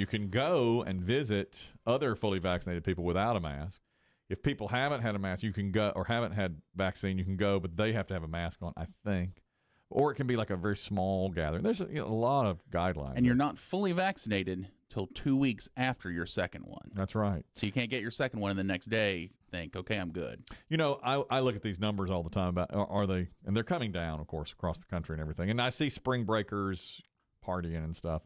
You can go and visit other fully vaccinated people without a mask. If people haven't had a mask, you can go, or haven't had vaccine, you can go, but they have to have a mask on, I think. Or it can be like a very small gathering. There's a lot of guidelines. And you're not fully vaccinated till 2 weeks after your second one. That's right. So you can't get your second one and the next day think, okay, I'm good. I look at these numbers all the time about are they, and they're coming down, of course, across the country and everything. And I see spring breakers partying and stuff.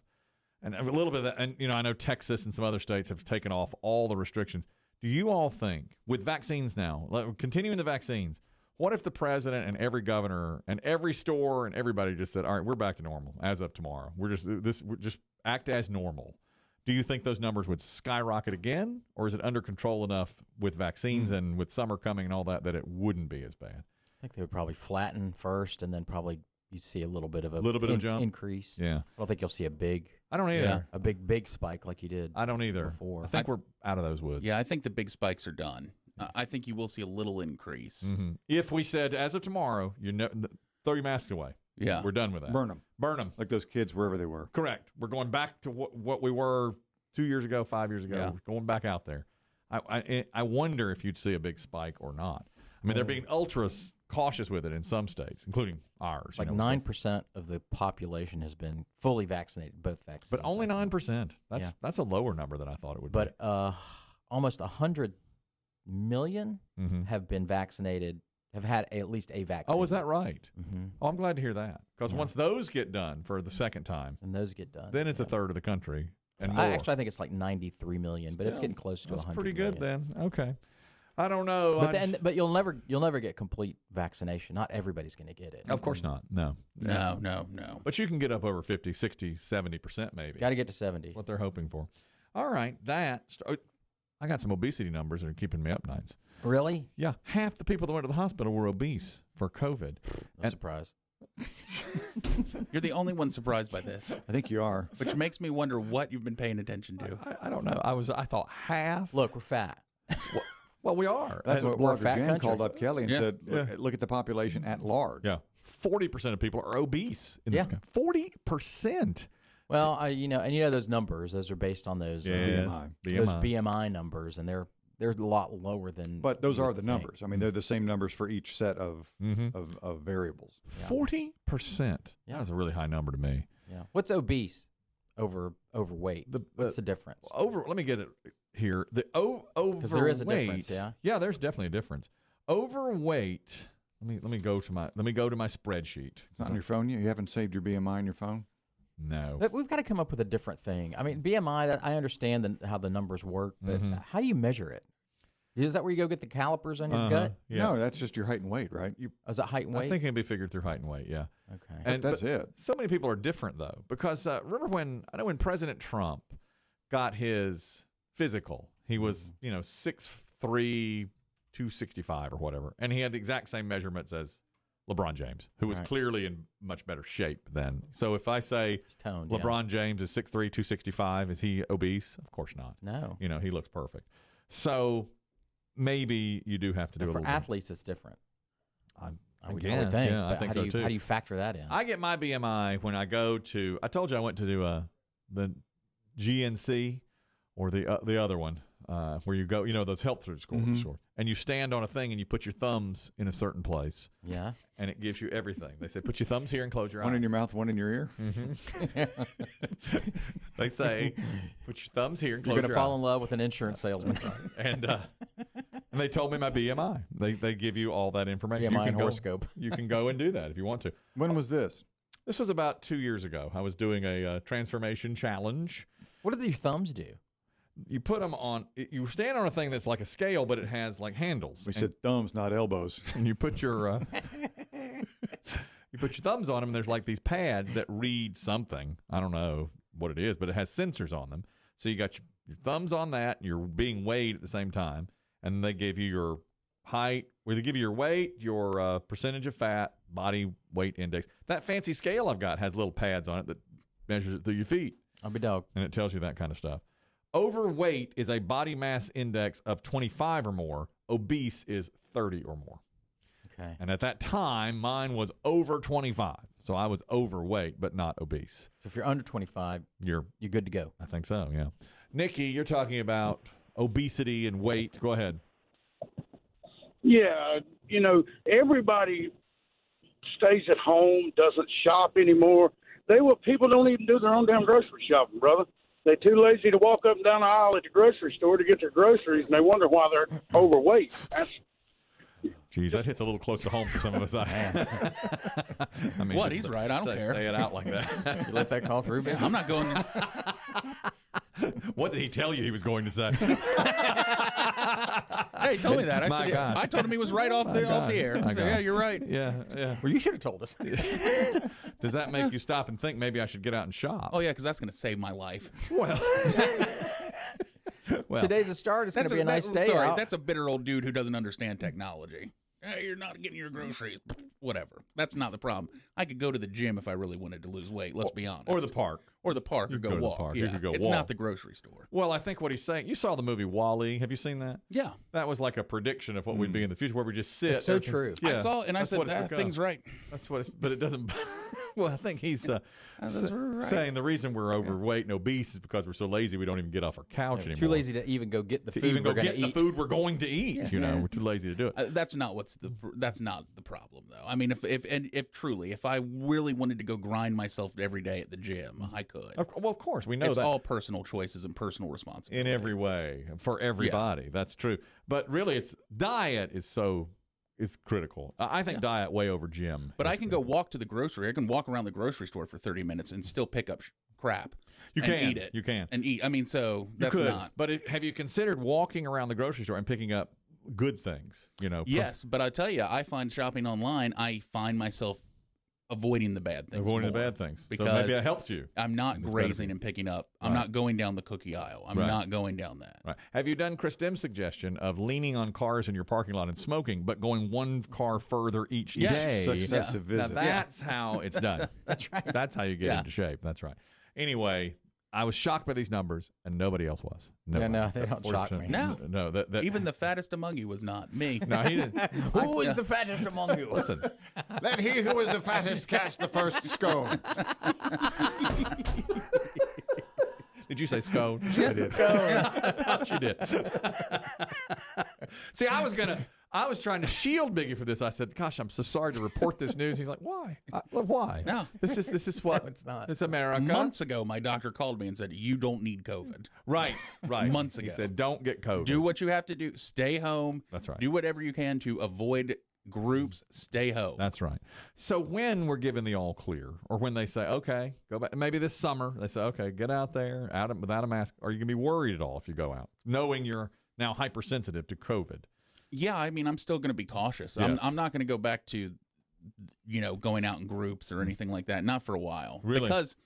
And a little bit of that, and I know Texas and some other states have taken off all the restrictions. Do you all think, with vaccines now, continuing the vaccines, what if the president and every governor and every store and everybody just said, all right, we're back to normal as of tomorrow. We're just act as normal. Do you think those numbers would skyrocket again, or is it under control enough with vaccines and with summer coming and all that it wouldn't be as bad? I think they would probably flatten first, and then probably you'd see a little bit of jump increase. Yeah, I don't think you'll see a big. I don't either. A big spike like you did. I don't either. Before. I think we're out of those woods. Yeah, I think the big spikes are done. I think you will see a little increase. Mm-hmm. If we said, as of tomorrow, throw your masks away. Yeah. We're done with that. Burn them. Burn them. Like those kids wherever they were. Correct. We're going back to what we were 2 years ago, 5 years ago. Yeah. We're going back out there. I wonder if you'd see a big spike or not. I mean, they're being ultra cautious with it in some states, including ours. Like 9% of the population has been fully vaccinated, both vaccines. But only 9%. That's a lower number than I thought it would be. But almost 100 million have been vaccinated, have had at least a vaccine. Oh, is that right? Mm-hmm. Oh, I'm glad to hear that. Because once those get done for the second time, and those get done, then it's a third of the country. And more. I think it's like 93 million, but it's getting close to 100 That's pretty good million. then. Okay. I don't know. But you'll never get complete vaccination. Not everybody's going to get it. Of course not. No. No. But you can get up over 50, 60, 70% maybe. Got to get to 70. What they're hoping for. All right. I got some obesity numbers that are keeping me up nights. Really? Yeah. Half the people that went to the hospital were obese for COVID. No surprise. You're the only one surprised by this. I think you are. Which makes me wonder what you've been paying attention to. I don't know. I thought half. Look, we're fat. Well, we are. That's what we're a blogger fat Jan country. called up Kelly and said, look at the population at large. Yeah. 40% of people are obese in this country. 40%. Well, those numbers. Those are based on those BMI. Those BMI numbers, and they're a lot lower than. But those are the numbers. I mean, they're the same numbers for each set of variables. 40%. Yeah. That's a really high number to me. Yeah. What's obese over overweight? What's the difference? Let me get it here. The overweight. Because there is a difference. Yeah. Yeah, there's definitely a difference. Overweight. Let me go to my spreadsheet. It's not on your phone yet? You haven't saved your BMI on your phone? No. But we've got to come up with a different thing. I mean, BMI, I understand how the numbers work, but how do you measure it? Is that where you go get the calipers on your gut? Yeah. No, that's just your height and weight, right? Is that height and weight? I think it can be figured through height and weight, yeah. Okay. And that's it. So many people are different, though, because remember when President Trump got his physical, he was, 6'3", 265 or whatever, and he had the exact same measurements as LeBron James, who was clearly in much better shape then. So if I say LeBron James is 6'3", 265, is he obese? Of course not. No. He looks perfect. So maybe you do have to do a little bit. For athletes, it's different. I would guess. think. Yeah, I think so too. How do you factor that in? I get my BMI when I go to. I told you I went to do the GNC or the other one where you go. Those health food schools, and you stand on a thing and you put your thumbs in a certain place. Yeah. And it gives you everything. They say put your thumbs here and close your eyes. One in your mouth, one in your ear. They say put your thumbs here and close your eyes. You're going to fall in love with an insurance salesman. And they told me my BMI. They give you all that information. BMI and horoscope. You can go and do that if you want to. When was this? This was about 2 years ago. I was doing a transformation challenge. What do your thumbs do? You put them on. You stand on a thing that's like a scale, but it has like handles. We said thumbs, not elbows. And you put your thumbs on them. And there's like these pads that read something. I don't know what it is, but it has sensors on them. So you got your thumbs on that. And you're being weighed at the same time, and they give you your height. Where they give you your weight, your percentage of fat, body weight index. That fancy scale I've got has little pads on it that measures it through your feet. I'll be dog. And it tells you that kind of stuff. Overweight is a body mass index of 25 or more. Obese is 30 or more. Okay. And at that time, mine was over 25. So I was overweight, but not obese. So if you're under 25, you're good to go. I think so, yeah. Nikki, you're talking about obesity and weight. Go ahead. Yeah, everybody stays at home, doesn't shop anymore. People don't even do their own damn grocery shopping, brother. They're too lazy to walk up and down the aisle at the grocery store to get their groceries, and they wonder why they're overweight. Geez, that hits a little close to home for some of us. I mean, What? He's right. I don't care. Say it out like that. You let that call through, bitch? I'm not going. What did he tell you he was going to say? Hey, tell me that. My God. I told him he was right off the air. I said, yeah, you're right. Yeah. Well, you should have told us. Does that make you stop and think maybe I should get out and shop? Oh, yeah, because that's going to save my life. Well, Today's a start. It's going to be a nice day Sorry, out. that's a bitter old dude who doesn't understand technology. Hey, you're not getting your groceries. Whatever. That's not the problem. I could go to the gym if I really wanted to lose weight. Let's be honest. or the park. Or go go to the walk. park. Yeah. You could go it's walk. not the grocery store. Well, I think what he's saying, you saw the movie Wall-E. Have you seen that? Yeah. That was like a prediction of what we'd be in the future, where we just sit. It's so everything's- true. Yeah, I saw it and I that's said, what it's that become. thing's right. That's what it's, but it doesn't. Well, I think he's That's right. saying the reason we're overweight and obese is because we're so lazy we don't even get off our couch anymore. Too lazy to even go get the to food even go we're going get to eat. the food we're going to eat. Yeah. We're too lazy to do it. That's not the problem though. I mean, if I really wanted to go grind myself every day at the gym, I could. Well, of course, we know It's that all personal choices and personal responsibility. in every way for everybody. That's true. But really, diet is critical. I think diet way over gym. But I can go walk to the grocery. I can walk around the grocery store for 30 minutes and still pick up crap. You and can eat it. You can And eat. I mean, so You that's could, not. But have you considered walking around the grocery store and picking up good things? Yes, but I tell you, I find shopping online, I find myself avoiding the bad things. avoiding the more. bad things. Because so maybe that helps you. I'm not And it's better for grazing you. and picking up. I'm Right. not going down the cookie aisle. I'm Right. not going down that. Right. Have you done Chris Dim's suggestion of leaning on cars in your parking lot and smoking, but going one car further each Yes. day? Successive Now visit. that's how it's done. That's right. That's how you get Yeah. into shape. That's right. Anyway, I was shocked by these numbers, and nobody else was. Yeah, Nobody. no, they don't shock me. No. That Even the fattest among you was not me. no, he didn't. Who is the fattest among you? Listen, Let he who is the fattest cast the first scone. did you say scone? I did. I thought you did. See, I was trying to shield Biggie for this. I said, "Gosh, I'm so sorry to report this news." He's like, "Why? Why? No. This is what it's not. It's America." Months ago, my doctor called me and said, you don't need COVID. Right. Months He ago. said, "Don't get COVID." Do what you have to do. Stay home. That's right. Do whatever you can to avoid groups. Stay home. That's right. So when we're given the all clear, or when they say, "Okay, go back," maybe this summer they say, "Okay, get out there without a mask," are you gonna be worried at all if you go out, knowing you're now hypersensitive to COVID? Yeah, I mean, I'm still going to be cautious. Yes. I'm not going to go back to, going out in groups or anything like that. Not for a while. Really? Because,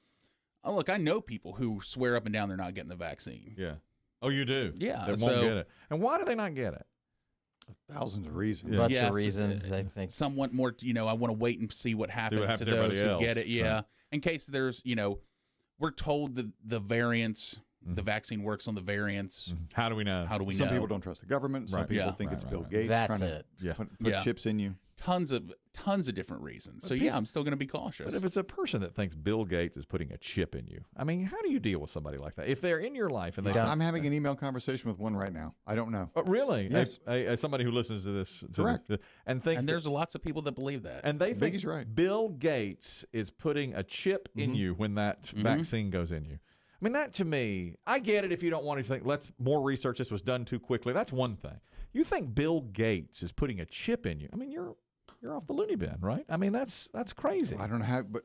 look, I know people who swear up and down they're not getting the vaccine. Yeah. Oh, you do. Yeah, They won't so- get it. And why do they not get it? Thousands of reasons. Yeah. Bunch Yes, of reasons. They think. Some want more, I want to wait and see what happens, happens to to those everybody who else. get it. Yeah. Right. In case there's, we're told that the variants, the vaccine works on the variants. How do we know? How do we Some know? people don't trust the government. Some Right. people Yeah. think it's Right, Bill right. Gates That's trying to it. Yeah. put Yeah. chips in you. Tons of different reasons. So, I'm still going to be cautious. But if it's a person that thinks Bill Gates is putting a chip in you, I mean, how do you deal with somebody like that? If they're in your life and they I'm having an email conversation with one right now. I don't know. Oh, really? Yes. Somebody who listens to this. Correct. And thinks and there's lots of people that believe that. and they think Biggie's right. Bill Gates is putting a chip in you when that vaccine goes in you. I mean, that to me, I get it if you don't want to think, let's more research, this was done too quickly. That's one thing. You think Bill Gates is putting a chip in you. I mean, you're off the loony bin, right? I mean, that's crazy. I don't know how, but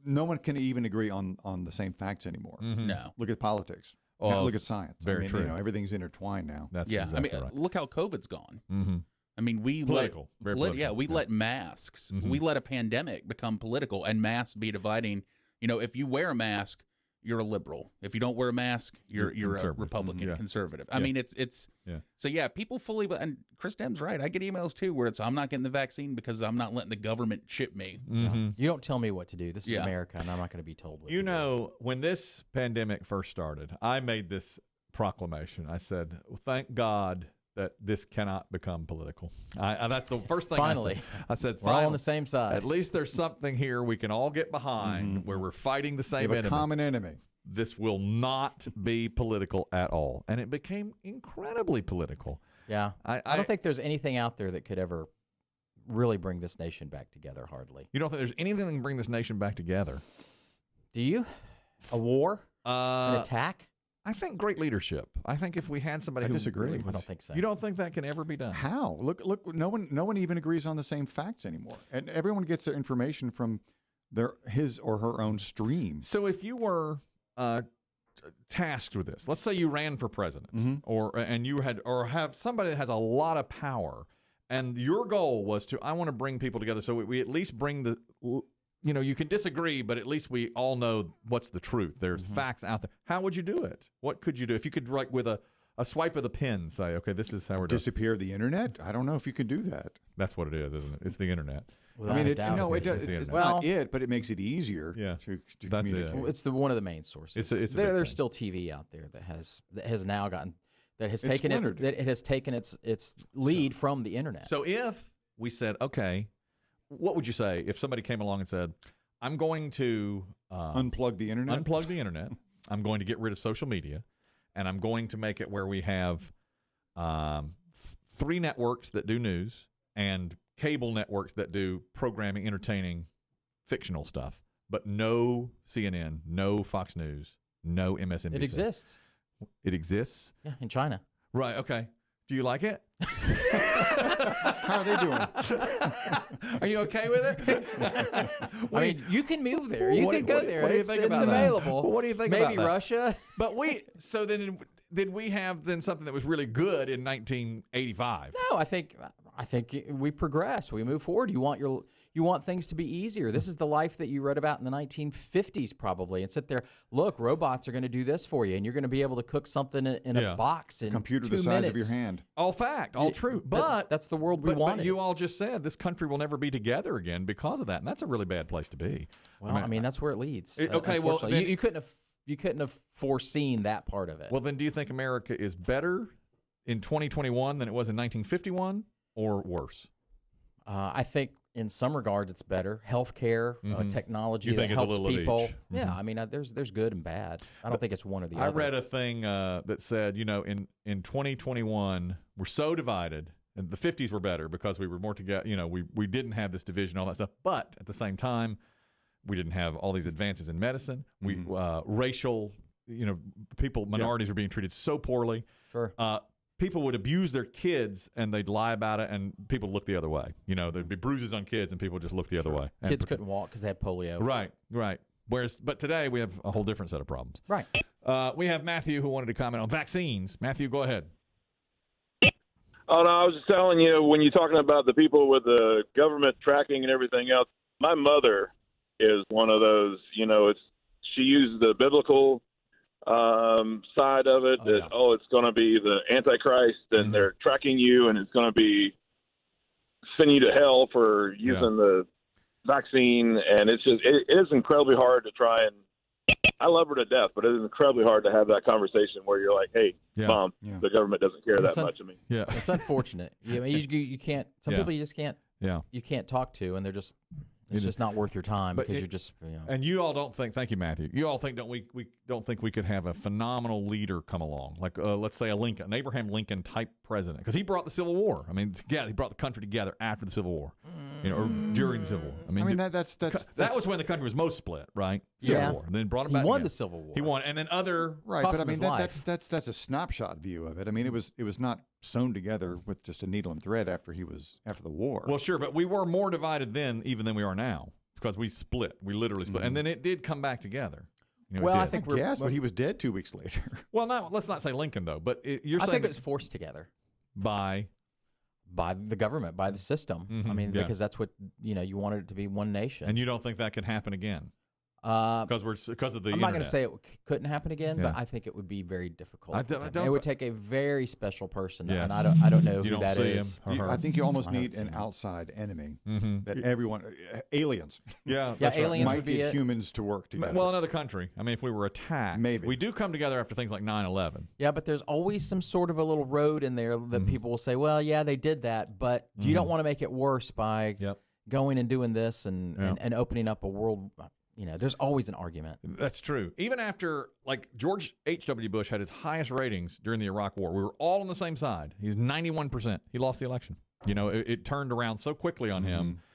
no one can even agree on the same facts anymore. No. Look at politics. Oh, Now look at it's science. very true. Everything's intertwined now. That's Yeah. exactly I mean, right. look how COVID's gone. Mm-hmm. I mean, we Political. Very let political. we let masks, we let a pandemic become political, and masks be dividing. If you wear a mask, you're a liberal. If you don't wear a mask, you're a conservative. Republican, Yeah. conservative. I Yeah. mean, it's Yeah. So yeah, people fully. And Chris Dem's right. I get emails too where it's I'm not getting the vaccine because I'm not letting the government chip me. Mm-hmm. You don't tell me what to do. This is Yeah. America, and I'm not going to be told what You to do. know, when this pandemic first started, I made this proclamation. I said, well, thank God that this cannot become political. That's the first thing Finally. I said. We're all on finally. the same side. At least there's something here we can all get behind where we're fighting the We same have a enemy. common enemy. This will not be political at all. And it became incredibly political. Yeah. I don't think there's anything out there that could ever really bring this nation back together, hardly. You don't think there's anything that can bring this nation back together? Do you? A war? An attack? I think great leadership. I think if we had somebody I who disagree. really I was- don't think so. You don't think that can ever be done? How? Look! No one even agrees on the same facts anymore, and everyone gets their information from his or her own stream. So if you were tasked with this, let's say you ran for president, and you have somebody that has a lot of power, and your goal was I want to bring people together, so we at least bring the. You can disagree, but at least we all know what's the truth. There's facts out there. How would you do it? What could you do? If you could, like, with a swipe of the pen, say, okay, this is how we're doing. Disappear the internet? I don't know if you could do that. That's what it is, isn't it? It's the internet. Without I mean, a doubt, it does. it's the It's internet. Well- not it, but it makes it easier. Yeah, to that's it. communicate. Well, it's one of the main sources. It's a big There's thing. still TV out there that has now gotten It's taken splintered. its lead from the internet. So if we said, okay, what would you say if somebody came along and said, I'm going to Unplug the internet. unplug the internet, I'm going to get rid of social media, and I'm going to make it where we have 3 networks that do news and cable networks that do programming, entertaining, fictional stuff, but no CNN, no Fox News, no MSNBC. it exists. It exists? Yeah, in China. Right, okay. Do you like it? How are they doing? Are you okay with it? I mean, you can move there. You What can do- go what do- there. what do you It's think about that? available. What do you think Maybe about that? Russia. But so then did we have then something that was really good in 1985? No, I think we progress. We move forward. You want things to be easier. This is the life that you read about in the 1950s, probably, and sit there. Look, robots are going to do this for you, and you're going to be able to cook something in Yeah. a box in Computer 2 the size minutes. of your hand. All fact, all true. But that's the world we but wanted. you all just said this country will never be together again because of that, and that's a really bad place to be. Well, I mean, that's where it leads. Okay, well, unfortunately. then- you couldn't have foreseen that part of it. Well, then, do you think America is better in 2021 than it was in 1951, or worse? I think in some regards it's better. Healthcare, technology You think that it's a helps little of people. each. Yeah, I mean, there's good and bad. I don't think it's one or the other. I read a thing that said, in 2021 we're so divided. And the 50s were better because we were more together. We didn't have this division, all that stuff. But at the same time, we didn't have all these advances in medicine. We racial, minorities were being treated so poorly. Sure. People would abuse their kids and they'd lie about it, and people would look the other way. There'd be bruises on kids, and people would just look the other way. And Kids couldn't walk because they had polio. Right. But today we have a whole different set of problems. Right. We have Matthew who wanted to comment on vaccines. Matthew, go ahead. Oh, no, I was just telling you, when you're talking about the people with the government tracking and everything else, my mother is one of those, she uses the biblical side of it. It's going to be the Antichrist, and they're tracking you, and it's going to be sending you to hell for using the vaccine. And it's just, it is incredibly hard to try and, I love her to death, but it is incredibly hard to have that conversation where you're like, hey, Mom, the government doesn't care that much of me. Yeah. It's unfortunate. You can't. Some people you just can't. Yeah. You can't talk to, and they're just. It's just not worth your time because you're just. And you all don't think. Thank you, Matthew. You all think we don't think we could have a phenomenal leader come along, like let's say an Abraham Lincoln type president, because he brought the Civil War. I mean, he brought the country together after the Civil War, or during the Civil War. I mean, that was when the country was most split, right? Civil War. And then brought him back. He won again. the Civil War. He won, and then other right. cost But I of mean, his life. that's a snapshot view of it. I mean, it was not sewn together with just a needle and thread after the war. Well, sure, but we were more divided then even than we are now because we split. We literally split, and then it did come back together. Well, I think but he was dead 2 weeks later. Well, let's not say Lincoln though, but you're saying I think it was forced together by the government, by the system. I mean, because that's what you wanted it to be one nation. And you don't think that can happen again? Because of the I'm not going internet. to say it couldn't happen again, Yeah. but I think it would be very difficult. I for don't- them. It would take a very special person, Yes. and I don't know You who don't that see is. him or her. I think you almost I haven't need seen an it. outside enemy Mhm. that everyone, aliens, Yeah, Yeah, that's right. aliens might would be get it. humans to work together. Well, another country. I mean, if we were attacked, Maybe. we do come together after things like 9/11. Yeah, but there's always some sort of a little road in there that people will say, well, yeah, they did that, but you don't want to make it worse by Yep. going and doing this and, Yeah. and opening up a world. There's always an argument. That's true. Even after, like, George H.W. Bush had his highest ratings during the Iraq War, we were all on the same side. He's 91%. He lost the election. It turned around so quickly on him.